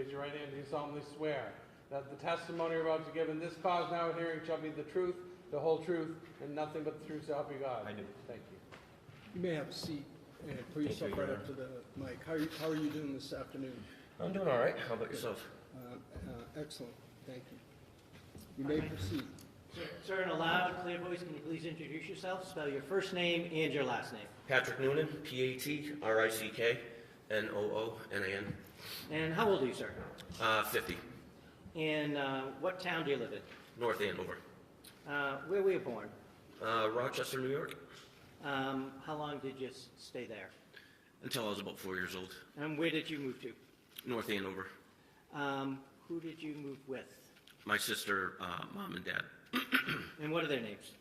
raise your right hand. Do you solemnly swear that the testimony you're about to give in this cause now hearing shall be the truth, the whole truth, and nothing but the truth, so help you God? I do. Thank you. You may have a seat and put yourself right up to the mic. How are you doing this afternoon? I'm doing all right. How about yourself? Excellent. Thank you. You may proceed. Sir, in a loud, clear voice, can you please introduce yourself? Spell your first name and your last name. Patrick Noonan, P-A-T-R-I-C-K-N-O-O-N-A-N. And how old are you, sir? 50. And what town do you live in? North Andover. Where were you born? Rochester, New York. How long did you stay there? Until I was about 4 years old. And where did you move to? North Andover. Who did you move with? My sister, mom and dad. And what are their names?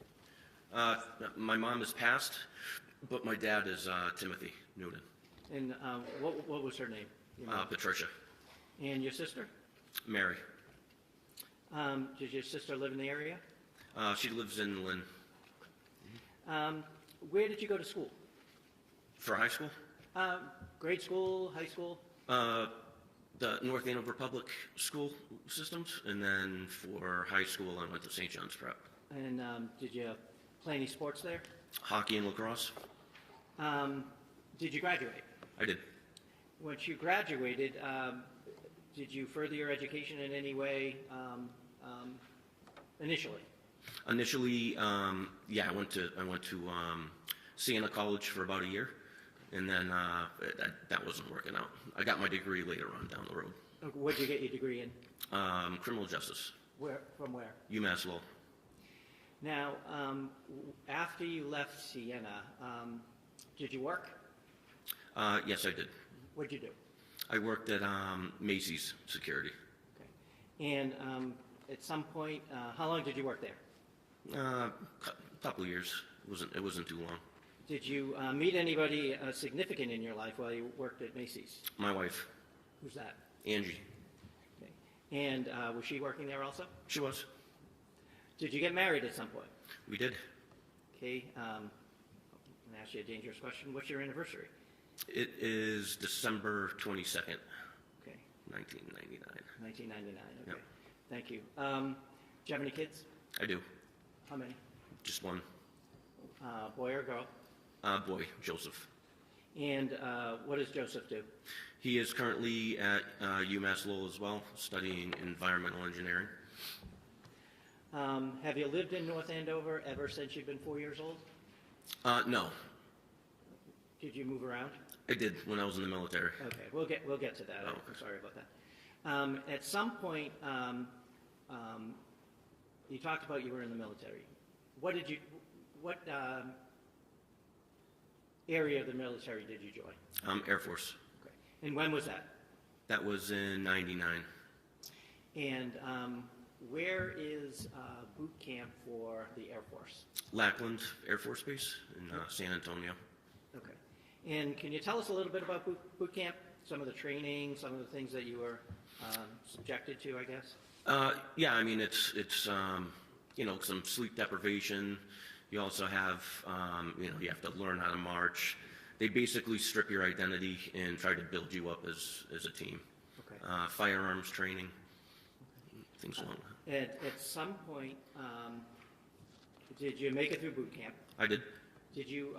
My mom is passed, but my dad is Timothy Noonan. And what was her name? Your mom? Patricia. And your sister? Mary. Does your sister live in the area? She lives in Lynn. Where did you go to school? For high school? Grade school, high school? The North Andover Public School systems, and then for high school I went to St. John's Prep. And did you play any sports there? Hockey and lacrosse? Did you graduate? I did. Once you graduated, did you further your education in any way initially? Initially, yeah, I went to Siena College for about a year, and then that wasn't working out. I got my degree later on down the road. What did you get your degree in? Criminal justice. From where? UMass Law. Now, after you left Siena, did you work? Yes, I did. What did you do? I worked at Macy's Security. Okay. And at some point, how long did you work there? Couple of years. It wasn't too long. Did you meet anybody significant in your life while you worked at Macy's? My wife. Who's that? Angie. Okay. And was she working there also? She was. Did you get married at some point? We did. Okay. I'm going to ask you a dangerous question. What's your anniversary? It is December 22nd, Okay. 1999. 1999. Okay. Yep. Thank you. Do you have any kids? I do. How many? Just one. Boy or girl? Boy, Joseph. And what does Joseph do? He is currently at UMass Lowell as well, studying environmental engineering. Have you lived in North Andover ever since you've been 4 years old? No, Did you move around? I did when I was in the military. Okay, we'll get to that. Oh, I'm okay. sorry about that. At some point, you talked about you were in the military. What area of the military did you join? Air Force. Okay. And when was that? That was in '99. And where is boot camp for the Air Force? Lackland Air Force Base in San Antonio. Okay. And can you tell us a little bit about boot camp? Some of the training, some of the things that you were subjected to, I guess? Yeah, I mean, it's some sleep deprivation. You also have, you have to learn how to march. They basically strip your identity and try to build you up as a team. Okay. Firearms training, things along that. At some point, did you make it through boot camp? I did. Did you,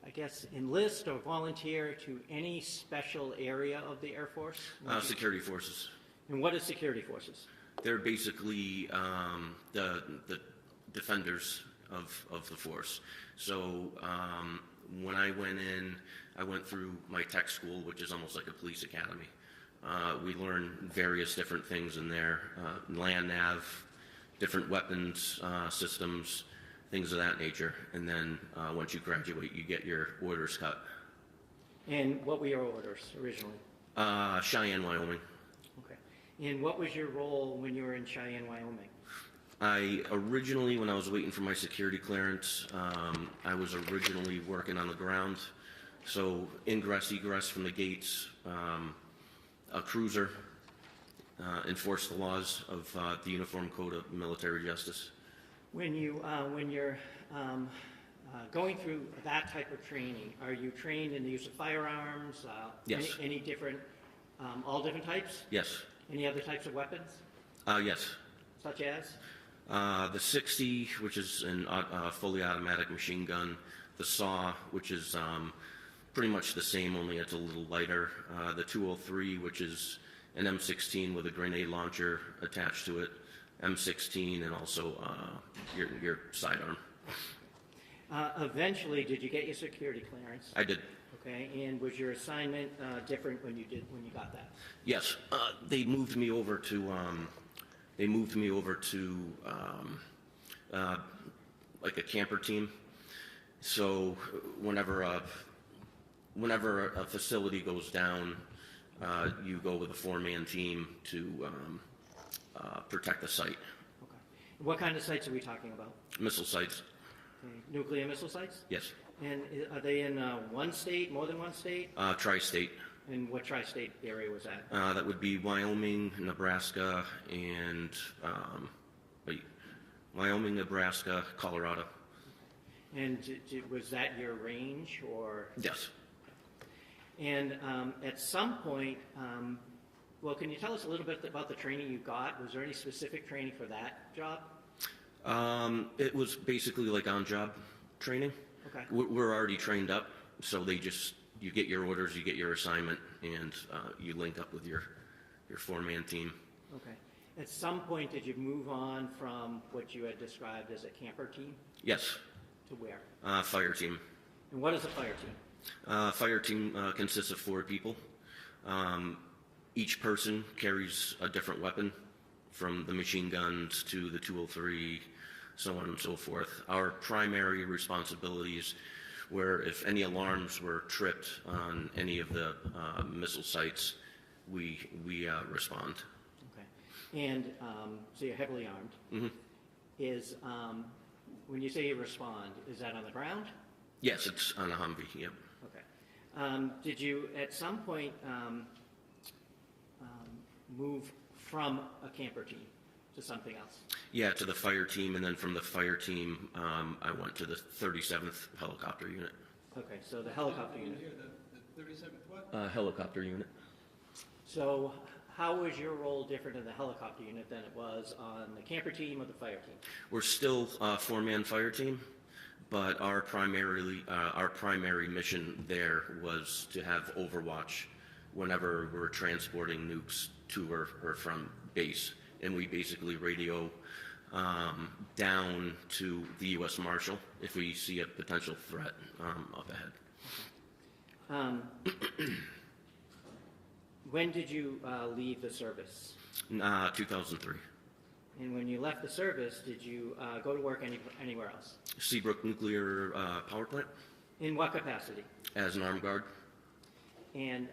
I guess, enlist or volunteer to any special area of the Air Force? Security forces. And what is security forces? They're basically the defenders of the force. So when I went in, I went through my tech school, which is almost like a police academy. We learned various different things in there, land nav, different weapons systems, things of that nature. And then once you graduate, you get your orders cut. And what were your orders originally? Cheyenne, Wyoming. Okay. And what was your role when you were in Cheyenne, Wyoming? I originally, when I was waiting for my security clearance, I was originally working on the ground. So ingress, egress from the gates, a cruiser, enforce the laws of the Uniform Code of Military Justice. When you're going through that type of training, are you trained in the use of firearms? Yes. Any different All different types? Yes. Any other types of weapons, Yes. such as? The 60, which is a fully automatic machine gun. The SAW, which is pretty much the same, only it's a little lighter. The 203, which is an M16 with a grenade launcher attached to it. M16 and also your sidearm. Eventually, did you get your security clearance? I did. Okay, and was your assignment different when you got that? Yes. They moved me over to like a camper team. So whenever a facility goes down, you go with a 4-man team to protect the site. Okay. What kind of sites are we talking about? Missile sites. Okay. Nuclear missile sites? Yes. And are they in one state, more than one state? Tri-state. And what tri-state area was that? That would be Wyoming, Nebraska, and Wyoming, Nebraska, Colorado. And was that your range, or? Yes. And at some point, well, can you tell us a little bit about the training you got? Was there any specific training for that job? It was basically like on-job training. Okay. We're already trained up, so you get your orders, you get your assignment, and you link up with your 4-man team. Okay. At some point, did you move on from what you had described as a camper team? Yes. To where? Fire team. And what is a fire team? Fire team consists of 4 people. Each person carries a different weapon, from the machine guns to the 203, so on and so forth. Our primary responsibilities were if any alarms were tripped on any of the missile sites, we respond. Okay. And so you're heavily armed. Mm-hmm. Is when you say you respond, is that on the ground? Yes, it's on a Humvee, yep. Okay. Did you at some point move from a camper team to something else? Yeah, to the fire team, and then from the fire team, I went to the 37th Helicopter Unit. Okay, so the helicopter unit. The 37th what? Helicopter Unit. So how was your role different in the helicopter unit than it was on the camper team or the fire team? We're still a 4-man fire team, but our primary mission there was to have overwatch whenever we're transporting nukes to or from base. And we basically radio down to the U.S. Marshal if we see a potential threat up ahead. When did you leave the service? 2003. And when you left the service, did you go to work anywhere else? Seabrook Nuclear Power Plant In what capacity? as an armed guard. And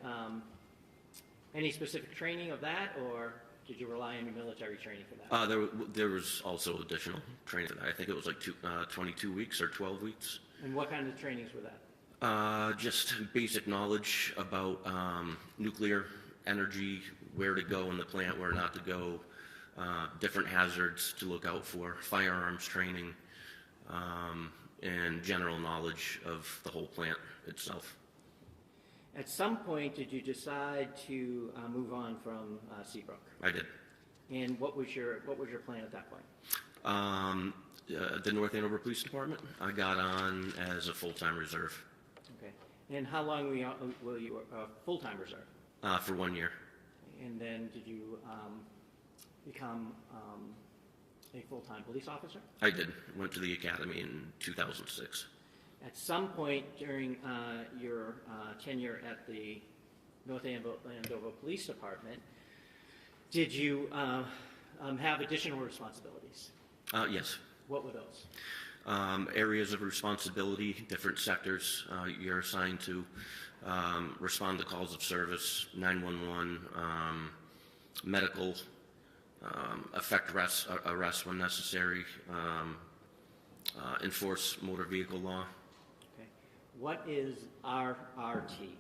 any specific training of that, or did you rely on your military training for that? There was also additional training for that. I think it was like 22 weeks or 12 weeks. And what kind of trainings were that? Just basic knowledge about nuclear energy, where to go in the plant, where not to go, different hazards to look out for, firearms training, and general knowledge of the whole plant itself. At some point, did you decide to move on from Seabrook? I did. And what was your plan at that point? The North Andover Police Department, I got on as a full-time reserve. Okay. And how long were you full-time reserve? For 1 year. And then did you become a full-time police officer? I did. Went to the academy in 2006. At some point during your tenure at the North Andover Police Department, did you have additional responsibilities? Yes. What were those? Areas of responsibility, different sectors you're assigned to, respond to calls of service, 911, medical, effect arrest when necessary, enforce motor vehicle law. Okay. What is RRT?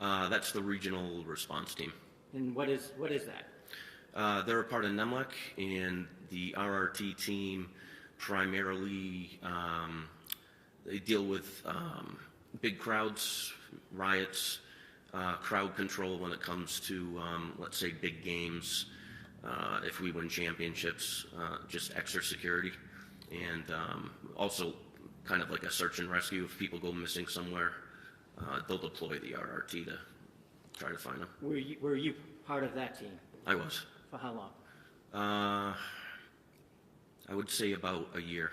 That's the regional response team. And what is that? They're a part of NEMLEC, and the RRT team primarily they deal with big crowds, riots, crowd control when it comes to, let's say, big games. If we win championships, just extra security. And also kind of like a search and rescue. If people go missing somewhere, they'll deploy the RRT to try to find them. Were you part of that team? I was. For how long? I would say about a year.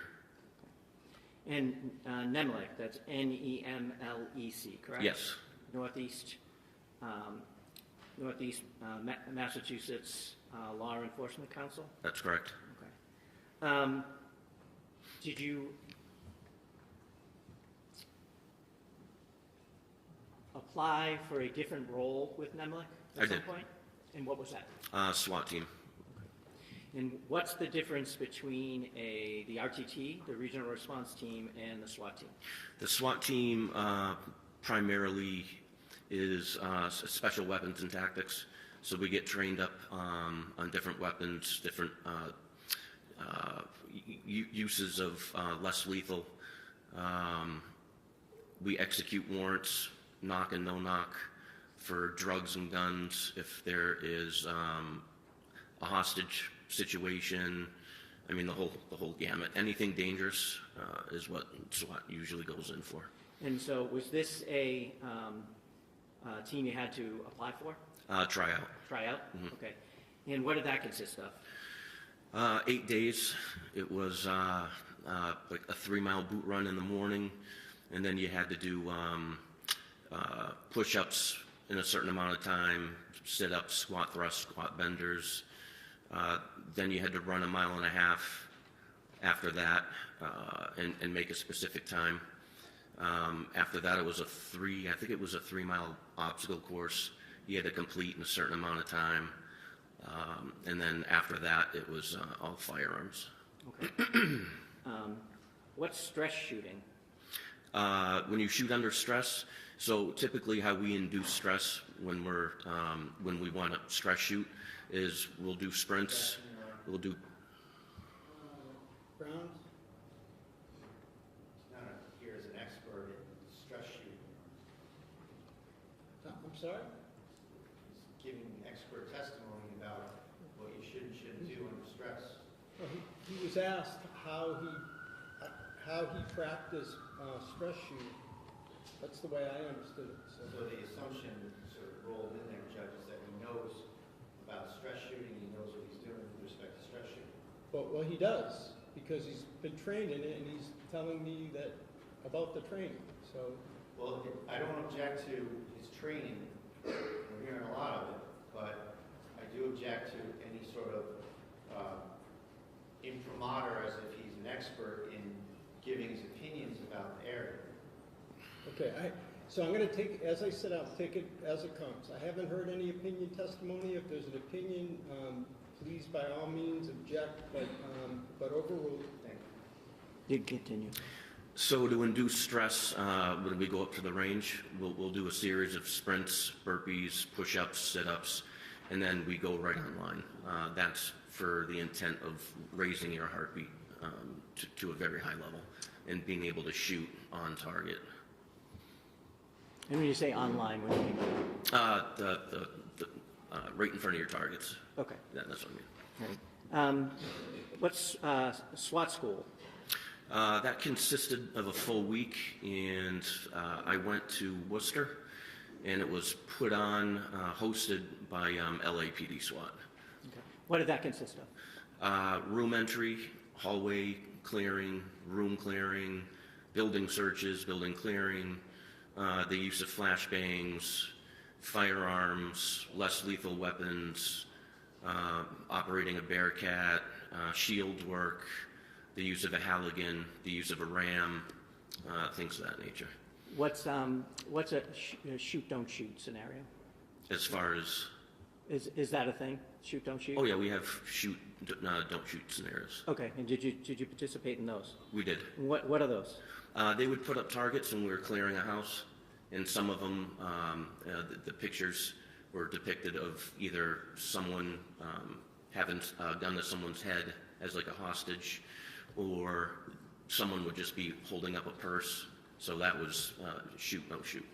And NEMLEC, that's NEMLEC, correct? Yes. Northeast Massachusetts Law Enforcement Council? That's correct. Okay. Did you apply for a different role with NEMLEC I at some did. point? And what was that? SWAT team. And what's the difference between the RTT, the Regional Response Team, and the SWAT team? The SWAT team primarily is special weapons and tactics. So we get trained up on different weapons, different uses of less lethal. We execute warrants, knock and no knock, for drugs and guns. If there is a hostage situation, I mean the whole gamut. Anything dangerous is what SWAT usually goes in for. And so was this a team you had to apply for? Tryout. Tryout? Mhm. Okay. And what did that consist of? 8 days. It was like a 3-mile boot run in the morning, and then you had to do push-ups in a certain amount of time, sit-ups, squat thrusts, squat benders. Then you had to run 1.5 miles after that and make a specific time. After that, it was a 3-mile obstacle course you had to complete in a certain amount of time. And then after that, it was all firearms. Okay. What's stress shooting? When you shoot under stress, so typically how we induce stress when we want to stress shoot is we'll do sprints, we'll do. Browns? Not here as an expert in stress shooting. I'm sorry? He's giving expert testimony about what you should and shouldn't do under stress. Well, he was asked how he practiced stress shooting. That's the way I understood it. So the assumption sort of rolled in there, Judge, is that he knows about stress shooting, he knows what he's doing with respect to stress shooting. Well, he does, because he's been trained in it, and he's telling me that about the training. So, Well, I don't object to his training, we're hearing a lot of it, but I do object to any sort of imprimatur as if he's an expert in giving his opinions about the area. okay, so I'm going to take, as I said, I'll take it as it comes. I haven't heard any opinion testimony. If there's an opinion, please by all means object, but overrule. Thank you. You continue. So to induce stress, when we go up to the range, we'll do a series of sprints, burpees, push-ups, sit-ups, and then we go right on line. That's for the intent of raising your heartbeat to a very high level and being able to shoot on target. And when you say online, what do you mean? Right in front of your targets. Okay. That's what I mean. Right. What's SWAT school? That consisted of a full week, and I went to Worcester, and it was put on, hosted by LAPD SWAT. Okay. What did that consist of? Room entry, hallway clearing, room clearing, building searches, building clearing, the use of flashbangs, firearms, less lethal weapons, operating a Bearcat, shield work, the use of a Halligan, the use of a ram, things of that nature. What's a shoot don't shoot scenario? As far as, Is that a thing? Shoot don't shoot? oh yeah, we have shoot, don't shoot scenarios. Okay. And did you participate in those? We did. What are those? They would put up targets when we were clearing a house, and some of them, the pictures were depicted of either someone having a gun to someone's head as like a hostage, or someone would just be holding up a purse. So that was shoot, no shoot.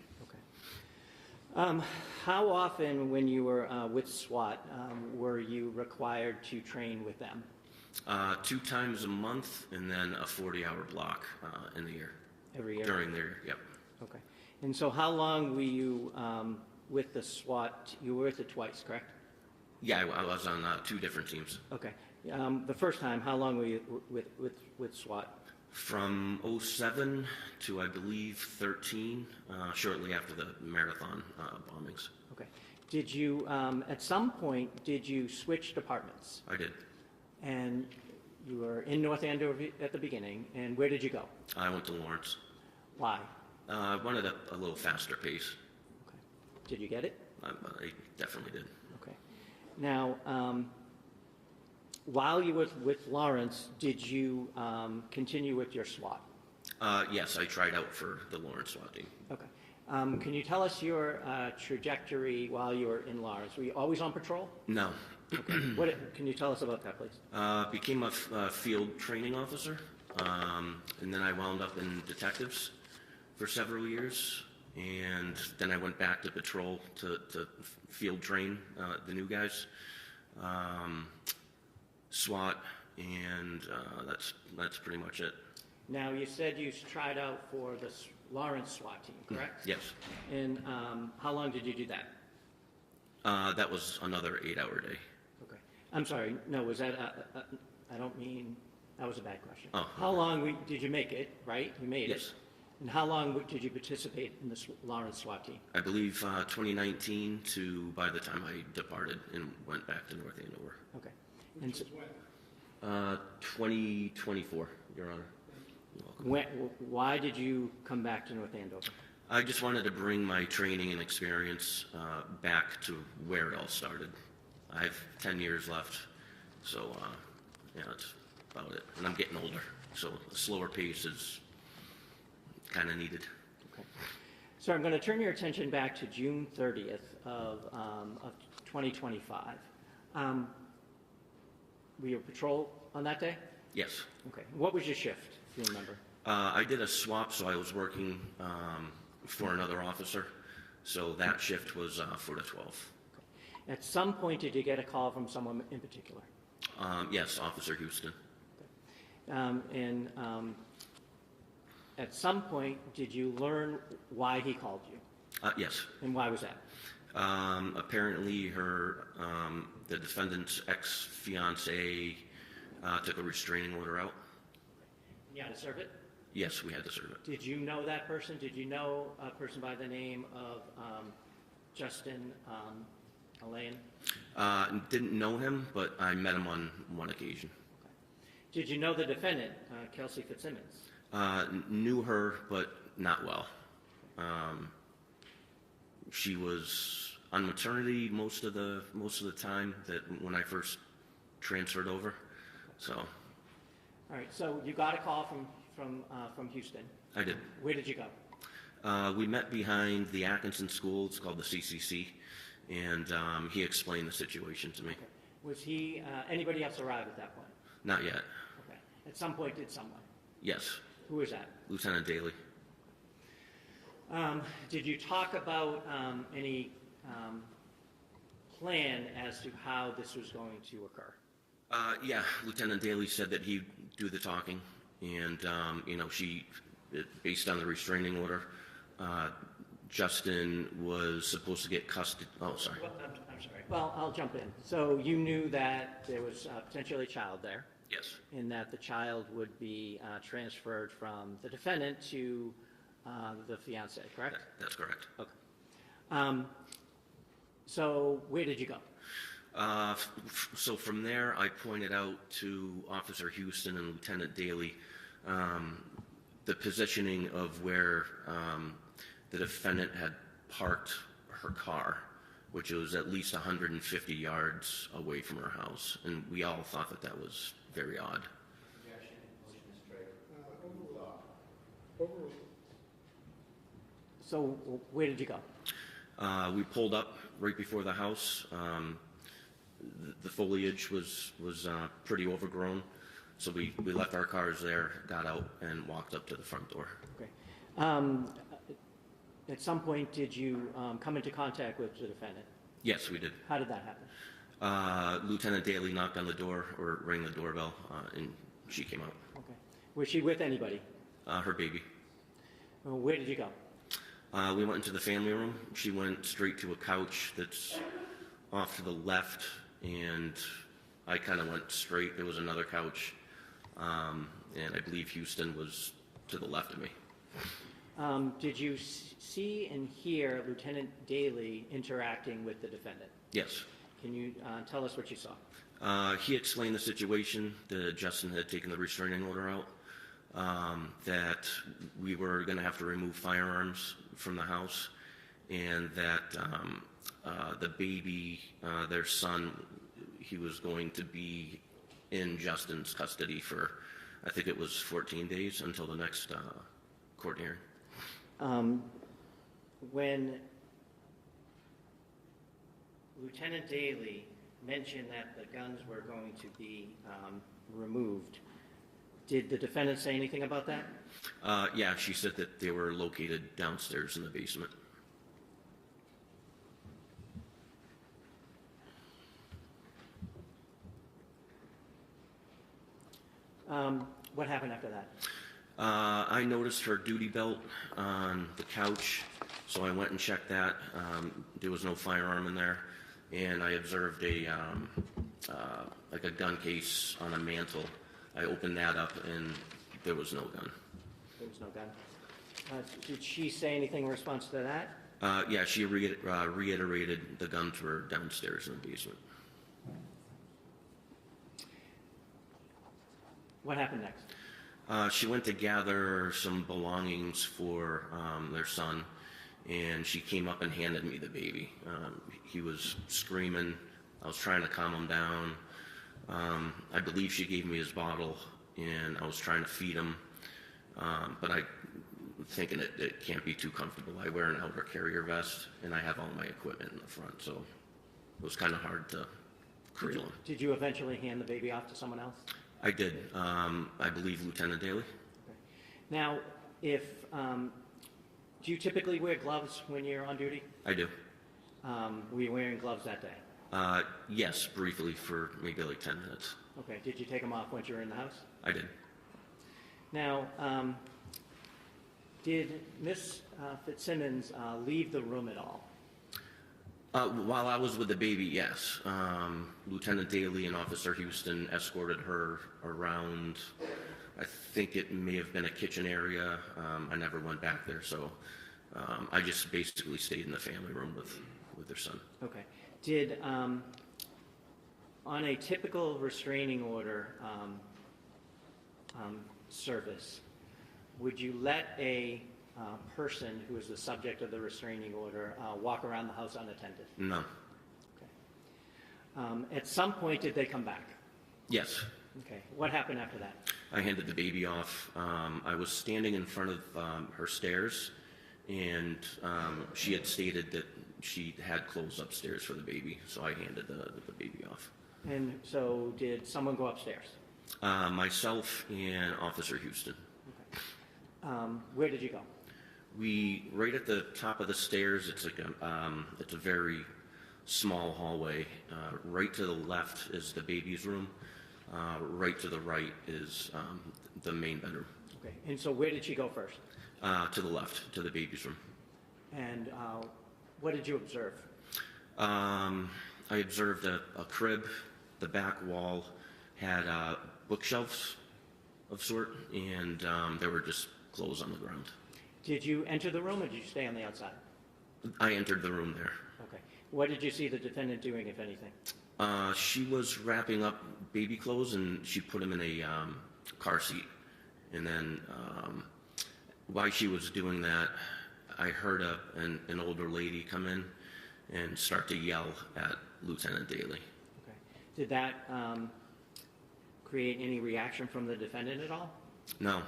How often, when you were with SWAT, were you required to train with them? 2 times a month, and then a 40-hour block in the year. Every year? During the year, yep. Okay. And so how long were you with the SWAT? You were with it twice, correct? Yeah, I was on 2 different teams. Okay. The first time, how long were you with SWAT? From '07 to, I believe, 13, shortly after the marathon bombings. Okay. Did you, at some point, did you switch departments? I did. And you were in North Andover at the beginning, and where did you go? I went to Lawrence. Why? I wanted a little faster pace. Okay. Did you get it? I definitely did. Okay. Now, while you were with Lawrence, did you continue with your SWAT? Yes, I tried out for the Lawrence SWAT team. Okay. Can you tell us your trajectory while you were in Lawrence? Were you always on patrol? No. Okay. Can you tell us about that, please? Became a field training officer, and then I wound up in detectives for several years, and then I went back to patrol to field train the new guys, SWAT, and that's pretty much it. Now, you said you tried out for the Lawrence SWAT team, correct? Yes. And how long did you do that? That was another 8-hour day. Okay. I'm sorry. No, was that? I don't mean. That was a bad question. Oh. How long did you make it? Right, you made it. Yes. And how long did you participate in the Lawrence SWAT team? I believe 2019 to by the time I departed and went back to North Andover. Okay. And so, 2024, Your Honor. You're welcome. why did you come back to North Andover? I just wanted to bring my training and experience back to where it all started. I have 10 years left, so yeah, that's about it. And I'm getting older, so a slower pace is kind of needed. Okay. So I'm going to turn your attention back to June 30th of 2025. Were you patrol on that day? Yes. Okay. What was your shift, if you remember? I did a swap, so I was working for another officer. So that shift was 4 to 12. Okay. At some point, did you get a call from someone in particular? Yes, Officer Houston. And at some point, did you learn why he called you? Yes. And why was that? Apparently, the defendant's ex-fiance took a restraining order out. You had to serve it? Yes, we had to serve it. Did you know that person? Did you know a person by the name of Justin Alain? Didn't know him, but I met him on one occasion. Did you know the defendant, Kelsey Fitzsimmons? Knew her, but not well. She was on maternity most of the time that when I first transferred over. So. All right. So you got a call from Houston. I did. Where did you go? We met behind the Atkinson School. It's called the CCC, and he explained the situation to me. Okay. Was he anybody else arrive at that point? Not yet. Okay. At some point, did someone? Yes. Who was that? Lieutenant Daly. Did you talk about any plan as to how this was going to occur? Yeah, Lieutenant Daly said that he'd do the talking, and based on the restraining order, Justin was supposed to get custody. Oh, sorry. Well, I'm sorry. Well, I'll jump in. So you knew that there was potentially a child there. Yes. And that the child would be transferred from the defendant to the fiancé, correct? That's correct. Okay. So where did you go? So from there, I pointed out to Officer Houston and Lieutenant Daly the positioning of where the defendant had parked her car, which was at least 150 yards away from her house, and we all thought that that was very odd. Objection, motion is strike. So where did you go? We pulled up right before the house. The foliage was pretty overgrown, so we left our cars there, got out, and walked up to the front door. Okay. At some point, did you come into contact with the defendant? Yes, we did. How did that happen? Lieutenant Daly knocked on the door or rang the doorbell, and she came out. Okay. Was she with anybody? Her baby. Where did you go? We went into the family room. She went straight to a couch that's off to the left, and I kind of went straight. There was another couch, and I believe Houston was to the left of me. Did you see and hear Lieutenant Daly interacting with the defendant? Yes. Can you tell us what you saw? He explained the situation that Justin had taken the restraining order out, that we were going to have to remove firearms from the house, and that the baby, their son, he was going to be in Justin's custody for, I think it was 14 days until the next court hearing. When Lieutenant Daly mentioned that the guns were going to be removed, did the defendant say anything about that? Yeah, she said that they were located downstairs in the basement. What happened after that? I noticed her duty belt on the couch, so I went and checked that. There was no firearm in there, and I observed like a gun case on a mantle. I opened that up, and there was no gun. There was no gun. Did she say anything in response to that? Yeah, she reiterated the guns were downstairs in the basement. What happened next? She went to gather some belongings for their son, and she came up and handed me the baby. He was screaming. I was trying to calm him down. I believe she gave me his bottle, and I was trying to feed him, but I'm thinking it can't be too comfortable. I wear an outer carrier vest, and I have all my equipment in the front, so it was kind of hard to cradle him. Did you eventually hand the baby off to someone else? I did. I believe Lieutenant Daly. Okay. Now, do you typically wear gloves when you're on duty? I do. Were you wearing gloves that day? Yes, briefly for maybe like 10 minutes. Okay. Did you take them off once you were in the house? I did. Now, did Miss Fitzsimmons leave the room at all? While I was with the baby, yes. Lieutenant Daly and Officer Houston escorted her around. I think it may have been a kitchen area. I never went back there, so I just basically stayed in the family room with their son. Okay. Did, on a typical restraining order service, would you let a person who is the subject of the restraining order walk around the house unattended? No. Okay. At some point, did they come back? Yes. Okay. What happened after that? I handed the baby off. I was standing in front of her stairs, and she had stated that she had clothes upstairs for the baby, so I handed the baby off. And so did someone go upstairs? Myself and Officer Houston. Okay. Where did you go? Right at the top of the stairs, it's like it's a very small hallway. Right to the left is the baby's room. Right to the right is the main bedroom. Okay. And so where did she go first? To the left, to the baby's room. And what did you observe? I observed a crib. The back wall had bookshelves of sort, and there were just clothes on the ground. Did you enter the room or did you stay on the outside? I entered the room there. Okay. What did you see the defendant doing, if anything? She was wrapping up baby clothes, and she put him in a car seat. And then while she was doing that, I heard an older lady come in and start to yell at Lieutenant Daly. Okay. Did that create any reaction from the defendant at all? No.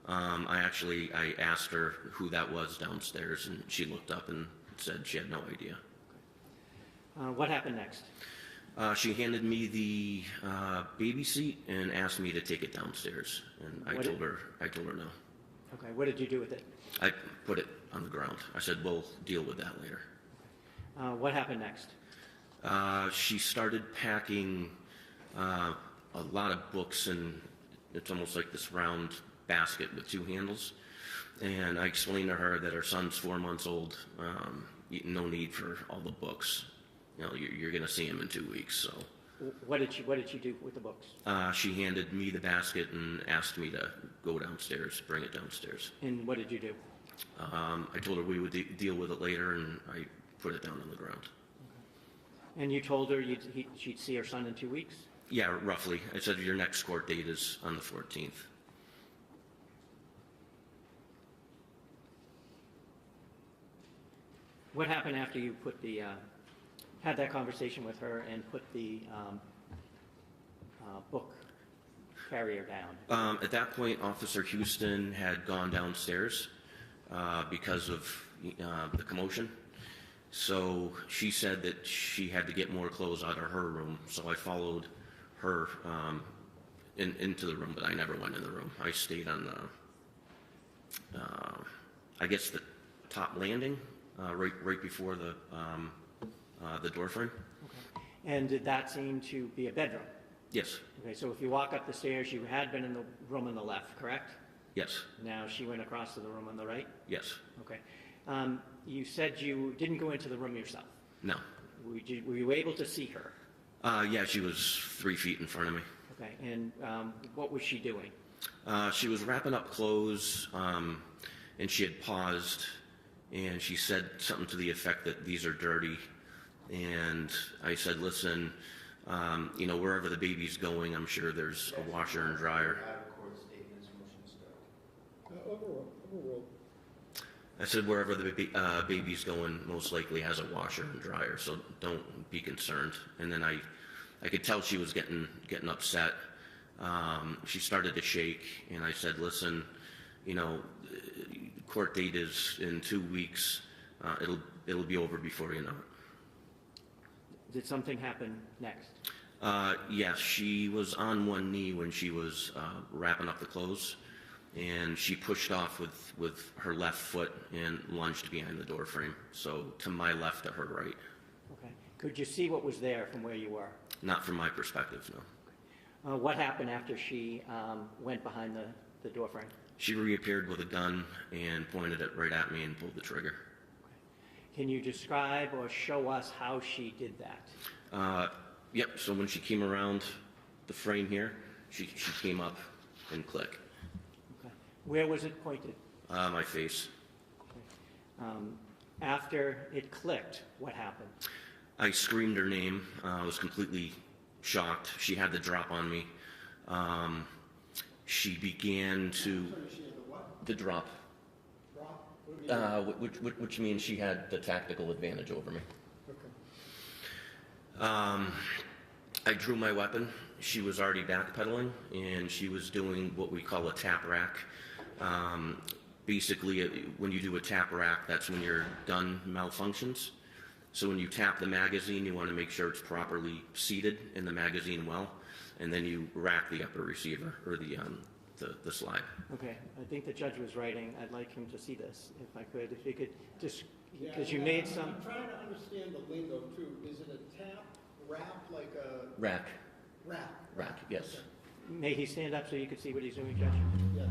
I asked her who that was downstairs, and she looked up and said she had no idea. What happened next? She handed me the baby seat and asked me to take it downstairs, and I told her no. Okay, what did you do with it? I put it on the ground. I said, we'll deal with that later. What happened next? She started packing a lot of books, and it's almost like this round basket with two handles. And I explained to her that her son's 4 months old. No need for all the books. You know, you're going to see him in 2 weeks. So, What did she do with the books? she handed me the basket and asked me to go downstairs, bring it downstairs. And what did you do? I told her we would deal with it later, and I put it down on the ground. And you told her she'd see her son in 2 weeks? Yeah, roughly. I said your next court date is on the 14th. What happened after you put had that conversation with her and put the book carrier down? At that point, Officer Houston had gone downstairs because of the commotion. So she said that she had to get more clothes out of her room. So I followed her into the room, but I never went in the room. I stayed on the, I guess the top landing, right before the door frame. Okay. And did that seem to be a bedroom? Yes. Okay, so if you walk up the stairs, you had been in the room on the left, correct? Yes. Now she went across to the room on the right? Yes. Okay. You said you didn't go into the room yourself. No. Were you able to see her? Yeah, she was 3 feet in front of me. Okay, and what was she doing? She was wrapping up clothes, and she had paused, and she said something to the effect that these are dirty. And I said, listen, you know, wherever the baby's going, I'm sure there's a washer and dryer. Out-of-court statements, motion to start. Overruled. I said, wherever the baby's going, most likely has a washer and dryer, so don't be concerned. And then I could tell she was getting upset. She started to shake, and I said, listen, you know, court date is in 2 weeks. It'll be over before you know it. Did something happen next? Yes, she was on one knee when she was wrapping up the clothes, and she pushed off with her left foot and lunged behind the door frame. So to my left, to her right. Okay. Could you see what was there from where you were? Not from my perspective, no. What happened after she went behind the door frame? She reappeared with a gun and pointed it right at me and pulled the trigger. Can you describe or show us how she did that? Yep, so when she came around the frame here, she came up and clicked. Okay. Where was it pointed? My face. After it clicked, what happened? I screamed her name. I was completely shocked. She had the drop on me. She began to... Sorry, she had the what? The drop. Drop? What do you mean? Which means she had the tactical advantage over me. Okay. I drew my weapon. She was already backpedaling, and she was doing what we call a tap rack. Basically, when you do a tap rack, that's when your gun malfunctions. So when you tap the magazine, you want to make sure it's properly seated in the magazine well, and then you rack the upper receiver, or the slide. Okay, I think the judge was writing. I'd like him to see this, if I could. If you could just, Yeah, because you yeah, made I'm some... trying to understand the lingo too. Is it a tap, wrap, like a Rack. wrap? Rack, yes. Okay. May he stand up so you could see what he's doing, Judge? Yes.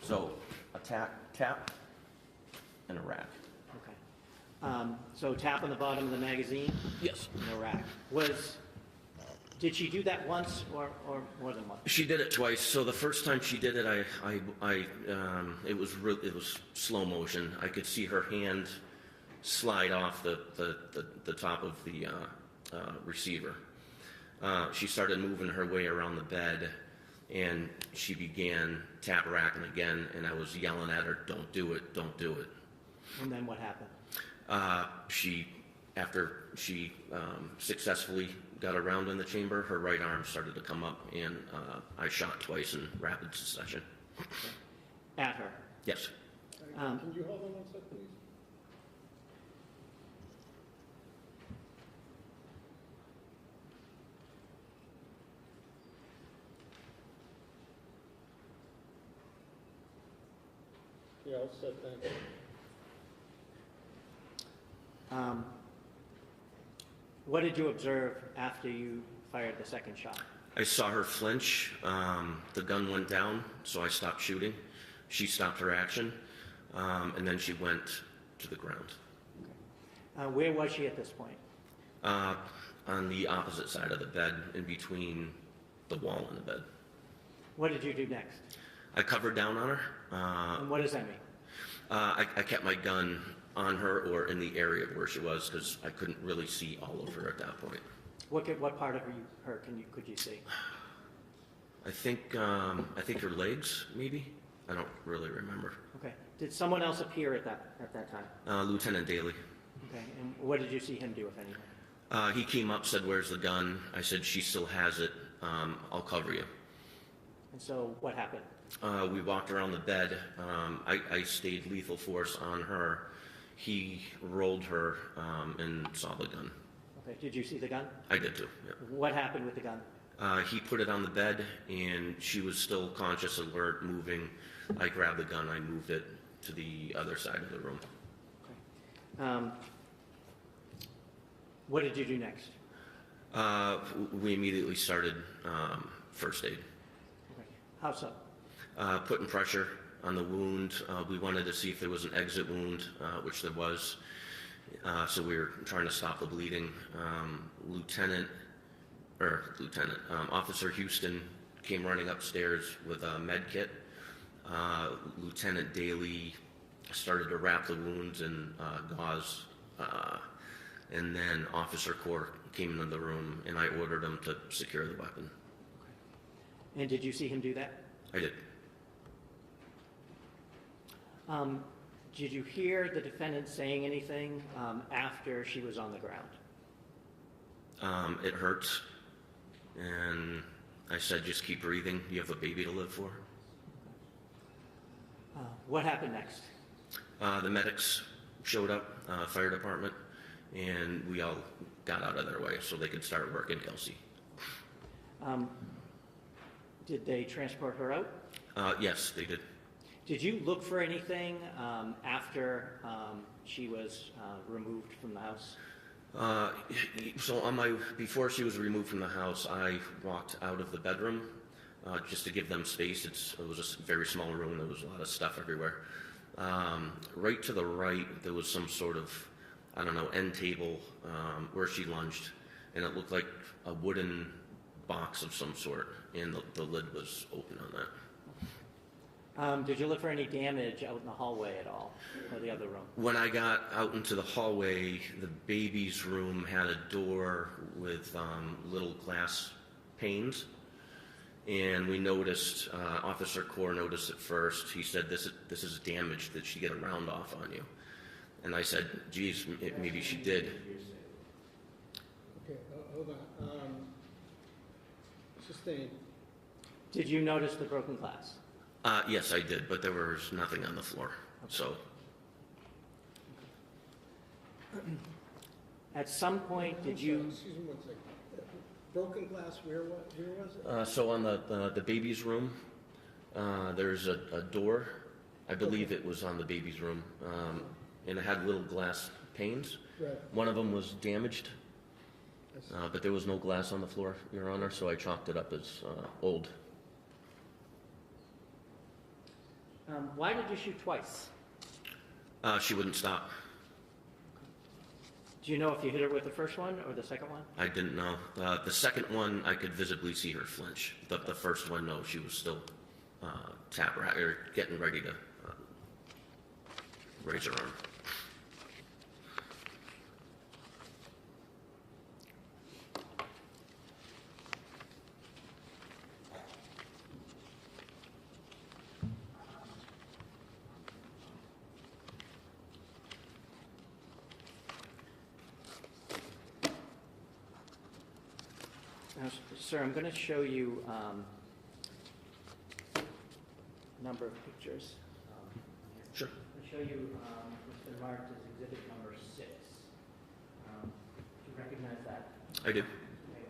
So a tap, and a rack. Okay. So tap on the bottom of the magazine Yes. and a rack. Did she do that once or more than once? She did it twice. So the first time she did it, it was slow motion. I could see her hand slide off the top of the receiver. She started moving her way around the bed, and she began tap racking again. And I was yelling at her, "Don't do it! Don't do it!" And then what happened? After she successfully got around in the chamber, her right arm started to come up, and I shot twice in rapid succession. At her. Yes. Can you hold on one sec, please? Yeah, all set, thank you. What did you observe after you fired the second shot? I saw her flinch. The gun went down, so I stopped shooting. She stopped her action, and then she went to the ground. Where was she at this point? On the opposite side of the bed, in between the wall and the bed. What did you do next? I covered down on her. And what does that mean? I kept my gun on her or in the area where she was because I couldn't really see all of her at that point. What part of her could you see? I think her legs, maybe. I don't really remember. Okay. Did someone else appear at that time? Lieutenant Daly. Okay. And what did you see him do, if anything? He came up, said, "Where's the gun?" I said, "She still has it. I'll cover you." And so what happened? We walked around the bed. I stayed lethal force on her. He rolled her and saw the gun. Okay. Did you see the gun? I did too. Yeah. What happened with the gun? He put it on the bed, and she was still conscious, alert, moving. I grabbed the gun. I moved it to the other side of the room. Okay. What did you do next? We immediately started first aid. Okay. How so? Putting pressure on the wound. We wanted to see if there was an exit wound, which there was. So we were trying to stop the bleeding. Officer Houston came running upstairs with a med kit. Lieutenant Daly started to wrap the wounds in gauze. And then Officer Karp came into the room, and I ordered him to secure the weapon. And did you see him do that? I did. Did you hear the defendant saying anything after she was on the ground? It hurts. And I said, "Just keep breathing. You have a baby to live for." What happened next? The medics showed up, fire department, and we all got out of their way so they could start working Kelsey. Did they transport her out? Yes, they did. Did you look for anything after she was removed from the house? So before she was removed from the house, I walked out of the bedroom just to give them space. It was a very small room. There was a lot of stuff everywhere. Right to the right, there was some sort of, I don't know, end table where she lunged, and it looked like a wooden box of some sort, and the lid was open on that. Did you look for any damage out in the hallway at all, or the other room? When I got out into the hallway, the baby's room had a door with little glass panes, and we noticed, Officer Karp noticed it first. He said, this is damaged. Did she get a round off on you? And I said, "Geez, maybe she did." Okay, hold on. Sustained. Did you notice the broken glass? Yes, I did, but there was nothing on the floor. So At some point, did you? Excuse me one second. Broken glass, where was it? so on the baby's room, there's a door. I believe it was on the baby's room, and it had little glass panes. Right. One of them was damaged, Yes. but there was no glass on the floor, Your Honor, so I chalked it up as old. Why did you shoot twice? She wouldn't stop. Do you know if you hit her with the first one or the second one? I didn't know. The second one, I could visibly see her flinch. The first one, no, she was still getting ready to raise her arm. Now, sir, I'm going to show you a number of pictures. Sure. I'm going to show you what's been marked as exhibit number 6. Do you recognize that? I do. Okay,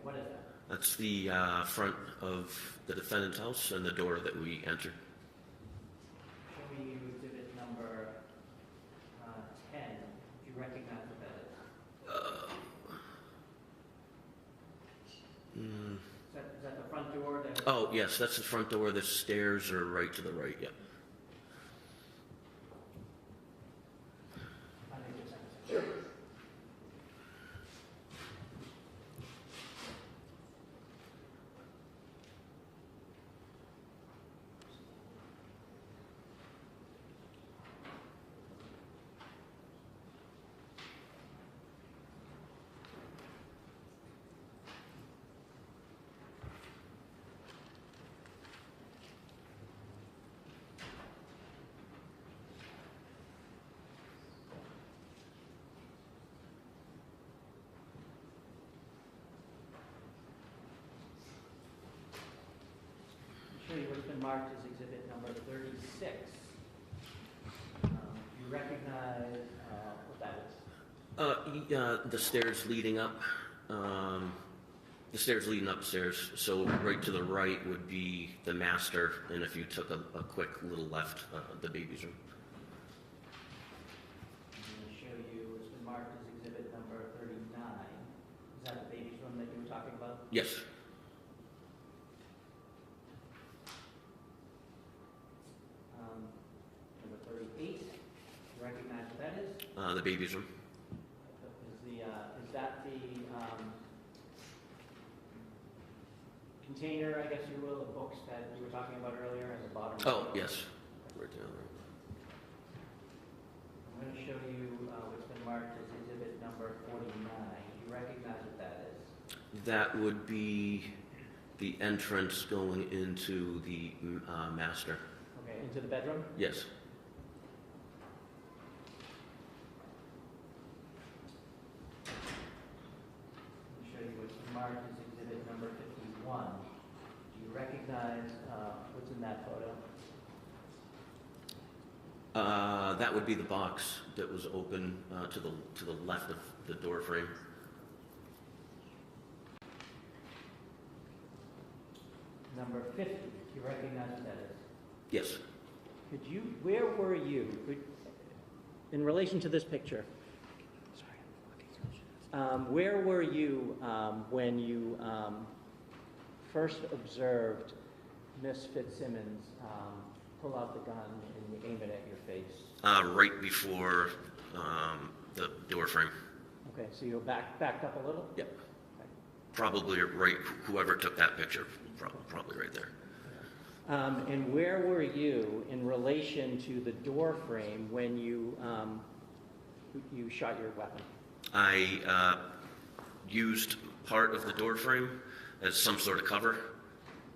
what is that? That's the front of the defendant's house and the door that we entered. Show me exhibit number you recognize what that is? Is that the front door? Oh, yes, that's the front door. The stairs are right to the right, yeah. Sure. Show you what's been marked as exhibit number 36. You recognize what that is? The stairs leading up, the stairs leading upstairs. So right to the right would be the master, and if you took a quick little left, the baby's room. I'm going to show you what's been marked as exhibit number 39. Is that the baby's room that you were talking about? Yes. Number 38. You recognize what that is? The baby's room. Is that the container, I guess you will, of books that you were talking about earlier at the bottom? Oh, yes. Right down there. I'm going to show you what's been marked as exhibit number 49. You recognize what that is? That would be the entrance going into the master. Okay, into the bedroom? Yes. Let me show you what's been marked as exhibit number 51. Do you recognize what's in that photo? That would be the box that was open to the left of the door frame. Number 50. Do you recognize what that is? Yes. Where were you, in relation to this picture? Where were you when you first observed Miss Fitzsimmons pull out the gun and aim it at your face? Right before the door frame. Okay, so you backed up a little? Yep. Probably right, whoever took that picture, probably right there. And where were you in relation to the door frame when you shot your weapon? I used part of the door frame as some sort of cover,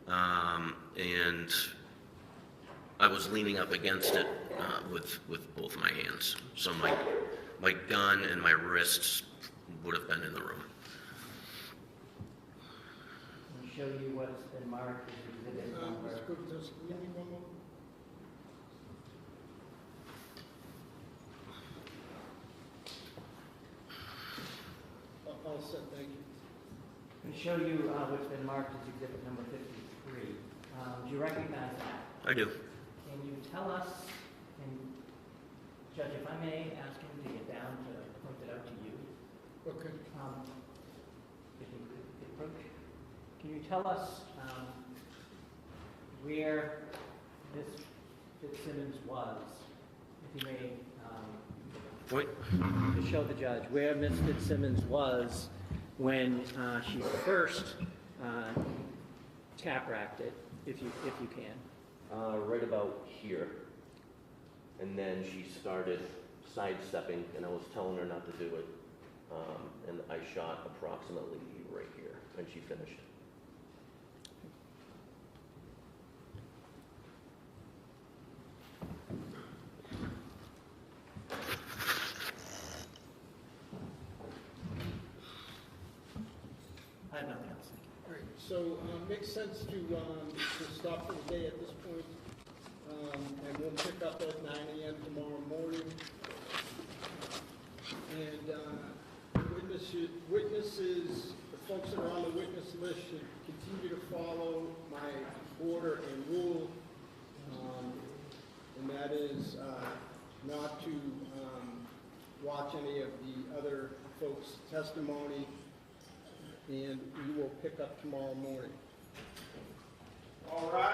and I was leaning up against it with both my hands. So my gun and my wrists would have been in the room. Let me show you what's been marked as exhibit number. Mr. Cook, just give me one more. All set, thank you. Let me show you what's been marked as exhibit number 53. Do you recognize that? I do. Can you tell us, and Judge, if I may ask him to get down to point it out to you? Okay. If you could approach. Can you tell us where Miss Fitzsimmons was, if you may, Point. to show the judge where Miss Fitzsimmons was when she first tap-racked it, if you can. Right about here. And then she started sidestepping, and I was telling her not to do it. And I shot approximately right here, and she finished. I have nothing else. All right, so makes sense to stop for the day at this point. And we'll pick up at 9 a.m. tomorrow morning. And witnesses, the folks that are on the witness list should continue to follow my order and rule. And that is not to watch any of the other folks' testimony, and we will pick up tomorrow morning. All rise.